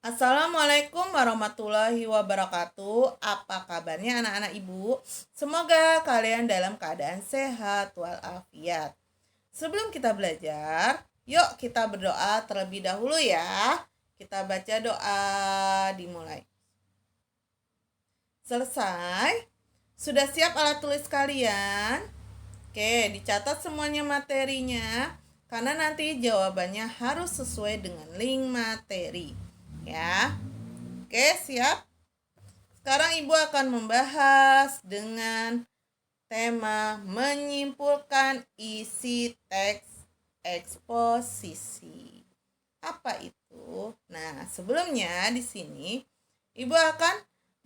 Assalamualaikum warahmatullahi wabarakatuh. Apa kabarnya anak-anak ibu? Semoga kalian dalam keadaan sehat walafiat. Sebelum kita belajar, yuk kita berdoa terlebih dahulu ya. Kita baca doa, dimulai. Selesai? Sudah siap alat tulis kalian? Oke, dicatat semuanya materinya, karena nanti jawabannya harus sesuai dengan link materi. Ya. Oke, siap? Sekarang Ibu akan membahas dengan tema menyimpulkan isi teks eksposisi. Apa itu? Nah, sebelumnya di sini Ibu akan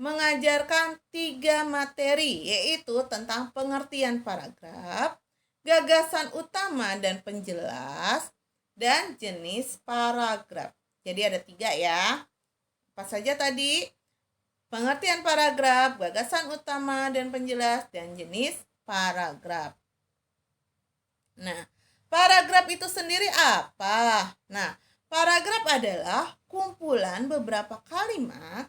mengajarkan 3 materi, yaitu tentang pengertian paragraf, gagasan utama dan penjelas, dan jenis paragraf. Jadi ada 3 ya. Apa saja tadi? Pengertian paragraf, gagasan utama dan penjelas, dan jenis paragraf. Nah, paragraf itu sendiri apa? Nah, paragraf adalah kumpulan beberapa kalimat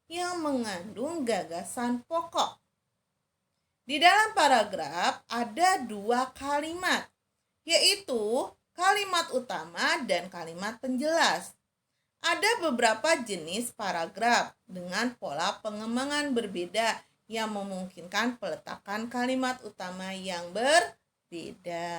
yang mengandung gagasan pokok. Di dalam paragraf ada 2 kalimat, yaitu kalimat utama dan kalimat penjelas. Ada beberapa jenis paragraf dengan pola pengembangan berbeda yang memungkinkan peletakan kalimat utama yang berbeda.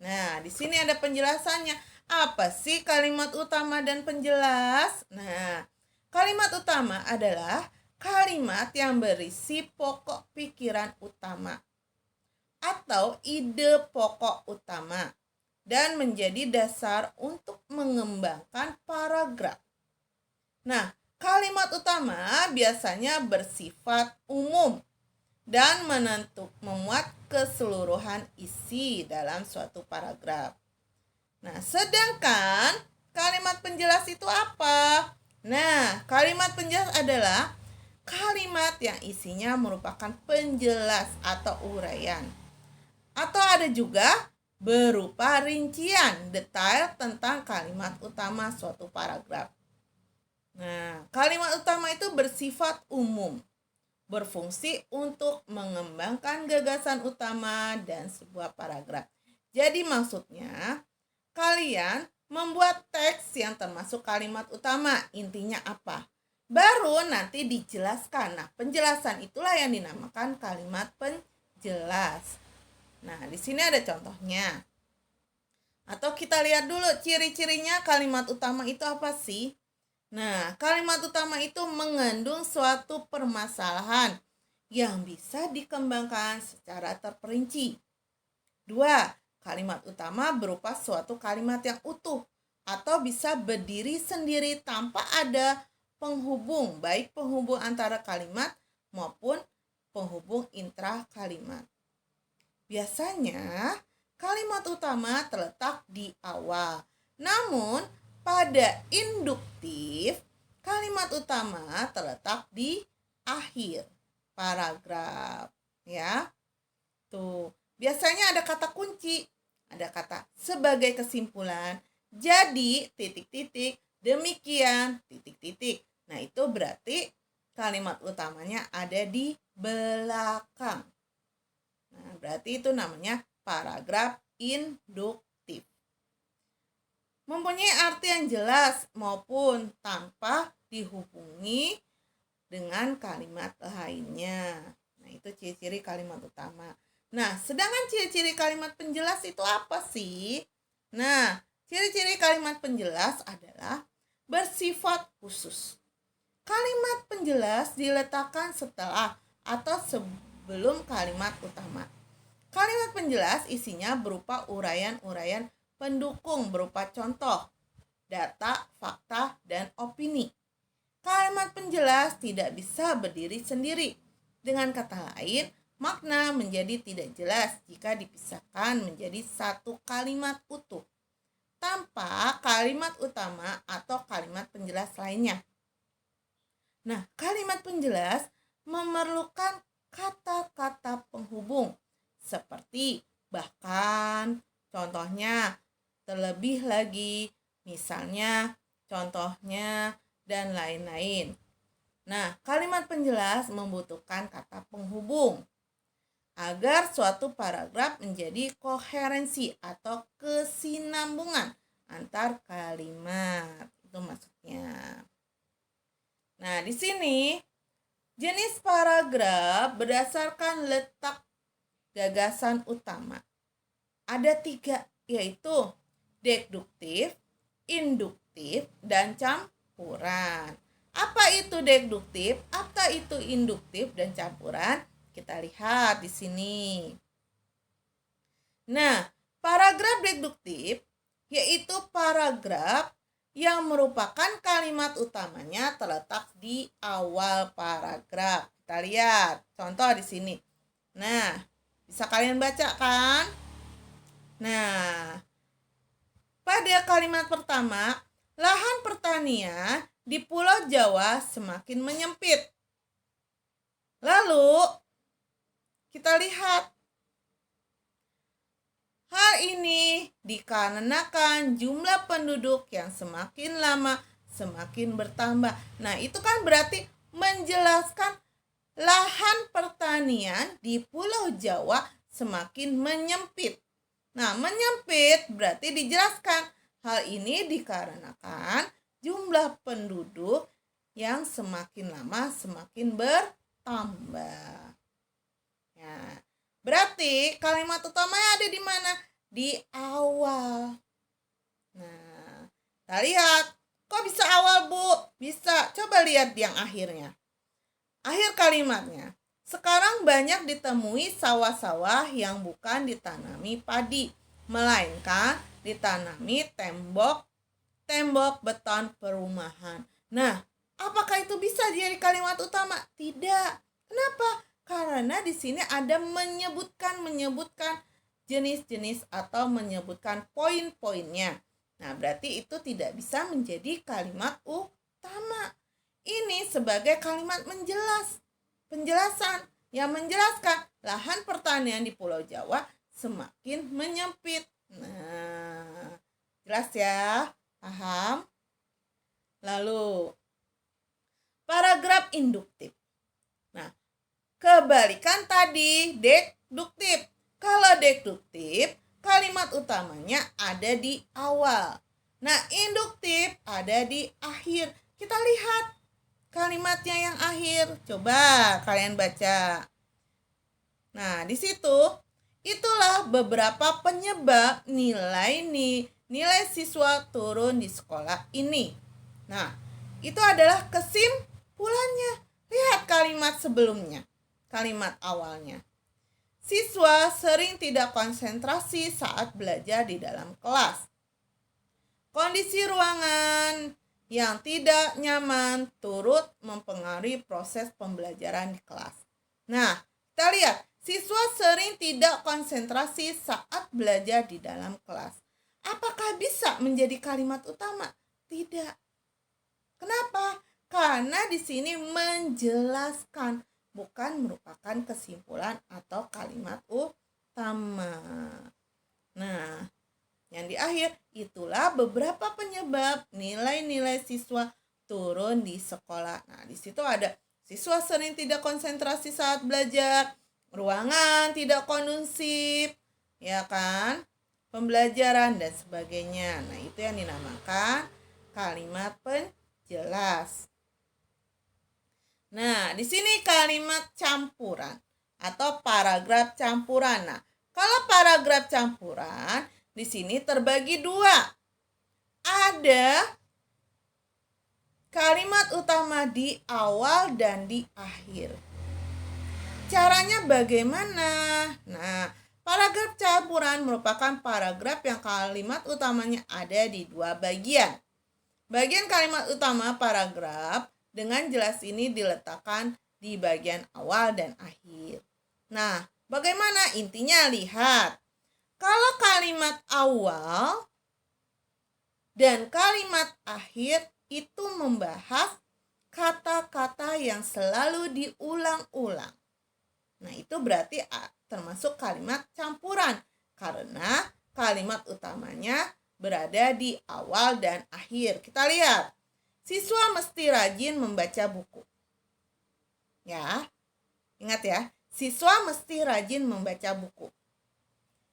Nah, di sini ada penjelasannya. Apa sih kalimat utama dan penjelas? Nah, kalimat utama adalah kalimat yang berisi pokok pikiran utama atau ide pokok utama dan menjadi dasar untuk mengembangkan paragraf. Nah, kalimat utama biasanya bersifat umum dan memuat keseluruhan isi dalam suatu paragraf. Nah, sedangkan kalimat penjelas itu apa? Nah, kalimat penjelas adalah kalimat yang isinya merupakan penjelas atau uraian. Atau ada juga berupa rincian detail tentang kalimat utama suatu paragraf. Nah, kalimat utama itu bersifat umum, berfungsi untuk mengembangkan gagasan utama dan sebuah paragraf. Jadi maksudnya, kalian membuat teks yang termasuk kalimat utama, intinya apa? Baru nanti dijelaskan. Nah, penjelasan itulah yang dinamakan kalimat penjelas. Nah, di sini ada contohnya. Atau kita lihat dulu ciri-cirinya kalimat utama itu apa sih? Nah, kalimat utama itu mengandung suatu permasalahan yang bisa dikembangkan secara terperinci. 2. Kalimat utama berupa suatu kalimat yang utuh atau bisa berdiri sendiri tanpa ada penghubung, baik penghubung antara kalimat maupun penghubung intra kalimat. Biasanya, kalimat utama terletak di awal. Namun, pada induktif, kalimat utama terletak di akhir paragraf. Ya. Tuh, biasanya ada kata kunci, ada kata sebagai kesimpulan, jadi titik-titik, demikian titik-titik. Nah, itu berarti kalimat utamanya ada di belakang. Nah, berarti itu namanya paragraf induktif. Mempunyai arti yang jelas maupun tanpa dihubungi dengan kalimat lainnya. Nah, itu ciri-ciri kalimat utama. Nah, sedangkan ciri-ciri kalimat penjelas itu apa sih? Nah, ciri-ciri kalimat penjelas adalah bersifat khusus. Kalimat penjelas diletakkan setelah atau sebelum kalimat utama. Kalimat penjelas isinya berupa uraian-uraian pendukung berupa contoh, data, fakta, dan opini. Kalimat penjelas tidak bisa berdiri sendiri. Dengan kata lain, makna menjadi tidak jelas jika dipisahkan menjadi satu kalimat utuh tanpa kalimat utama atau kalimat penjelas lainnya. Nah, kalimat penjelas memerlukan kata-kata penghubung seperti bahkan, contohnya, terlebih lagi, misalnya contohnya, dan lain-lain. Nah, kalimat penjelas membutuhkan kata penghubung agar suatu paragraf menjadi koherensi atau kesinambungan antar kalimat. Itu maksudnya. Nah, di sini jenis paragraf berdasarkan letak gagasan utama. Ada 3, yaitu deduktif, induktif, dan campuran. Apa itu deduktif? Apa itu induktif dan campuran? Kita lihat di sini. Nah, paragraf deduktif yaitu paragraf yang merupakan kalimat utamanya terletak di awal paragraf. Kita lihat contoh di sini. Nah, bisa kalian baca kan? Nah, pada kalimat pertama, lahan pertanian di Pulau Jawa semakin menyempit. Lalu, kita lihat. Hal ini dikarenakan jumlah penduduk yang semakin lama semakin bertambah. Nah, itu kan berarti menjelaskan lahan pertanian di Pulau Jawa semakin menyempit. Nah, menyempit berarti dijelaskan hal ini dikarenakan jumlah penduduk yang semakin lama semakin bertambah. Ya, berarti kalimat utamanya ada di mana? Di awal. Nah, kita lihat. Kok bisa awal, Bu? Bisa. Coba lihat yang akhirnya. Akhir kalimatnya. Sekarang banyak ditemui sawah-sawah yang bukan ditanami padi, melainkan ditanami tembok beton perumahan. Nah, apakah itu bisa jadi kalimat utama? Tidak. Kenapa? Karena di sini ada menyebutkan jenis-jenis atau menyebutkan poin-poinnya. Nah, berarti itu tidak bisa menjadi kalimat utama. Ini sebagai kalimat penjelasan yang menjelaskan lahan pertanian di Pulau Jawa semakin menyempit. Nah, jelas ya? Paham? Lalu, paragraf induktif. Nah, kebalikan tadi deduktif. Kalau deduktif, kalimat utamanya ada di awal. Nah, induktif ada di akhir. Kita lihat kalimatnya yang akhir. Coba kalian baca. Nah, di situ itulah beberapa penyebab nilai siswa turun di sekolah ini. Nah, itu adalah kesimpulannya. Lihat kalimat sebelumnya. Kalimat awalnya. Siswa sering tidak konsentrasi saat belajar di dalam kelas. Kondisi ruangan yang tidak nyaman turut mempengaruhi proses pembelajaran di kelas. Nah, kita lihat. Siswa sering tidak konsentrasi saat belajar di dalam kelas. Apakah bisa menjadi kalimat utama? Tidak. Kenapa? Karena di sini menjelaskan, bukan merupakan kesimpulan atau kalimat utama. Nah, yang di akhir itulah beberapa penyebab nilai siswa turun di sekolah. Nah, di situ ada siswa sering tidak konsentrasi saat belajar, ruangan tidak kondusif, ya kan? Pembelajaran dan sebagainya. Nah, itu yang dinamakan kalimat penjelas. Nah, di sini kalimat campuran atau paragraf campuran. Nah, kalau paragraf campuran di sini terbagi 2. Ada kalimat utama di awal dan di akhir. Caranya bagaimana? Nah, paragraf campuran merupakan paragraf yang kalimat utamanya ada di 2 bagian. Bagian kalimat utama paragraf dengan jelas ini diletakkan di bagian awal dan akhir. Nah, bagaimana intinya? Lihat. Kalau kalimat awal dan kalimat akhir itu membahas kata-kata yang selalu diulang-ulang. Nah, itu berarti termasuk kalimat campuran karena kalimat utamanya berada di awal dan akhir. Kita lihat. Siswa mesti rajin membaca buku. Ya, ingat ya. Siswa mesti rajin membaca buku.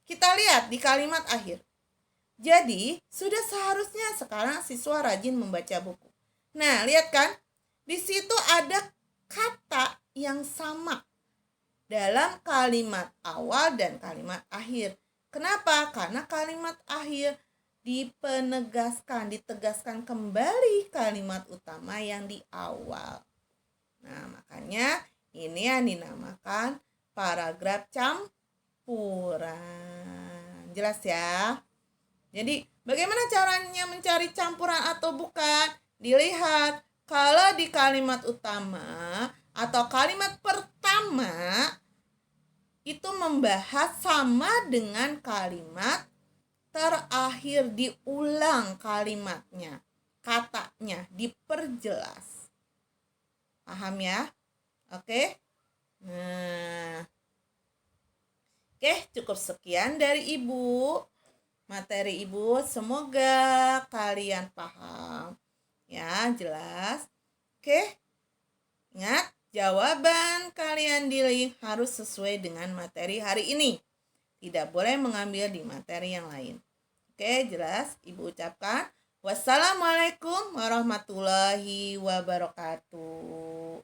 Kita lihat di kalimat akhir. Jadi, sudah seharusnya sekarang siswa rajin membaca buku. Nah, lihat kan? Di situ ada kata yang sama dalam kalimat awal dan kalimat akhir. Kenapa? Karena kalimat akhir ditegaskan kembali kalimat utama yang di awal. Nah, makanya ini yang dinamakan paragraf campuran. Jelas ya? Jadi, bagaimana caranya mencari campuran atau bukan? Dilihat, kalau di kalimat utama atau kalimat pertama itu membahas sama dengan kalimat terakhir, diulang kalimatnya, katanya diperjelas. Paham ya? Oke? Nah, oke, cukup sekian dari Ibu. Materi Ibu, semoga kalian paham. Ya, jelas. Oke? Ingat, jawaban kalian di link harus sesuai dengan materi hari ini. Tidak boleh mengambil di materi yang lain. Oke, jelas? Ibu ucapkan wassalamualaikum warahmatullahi wabarakatuh.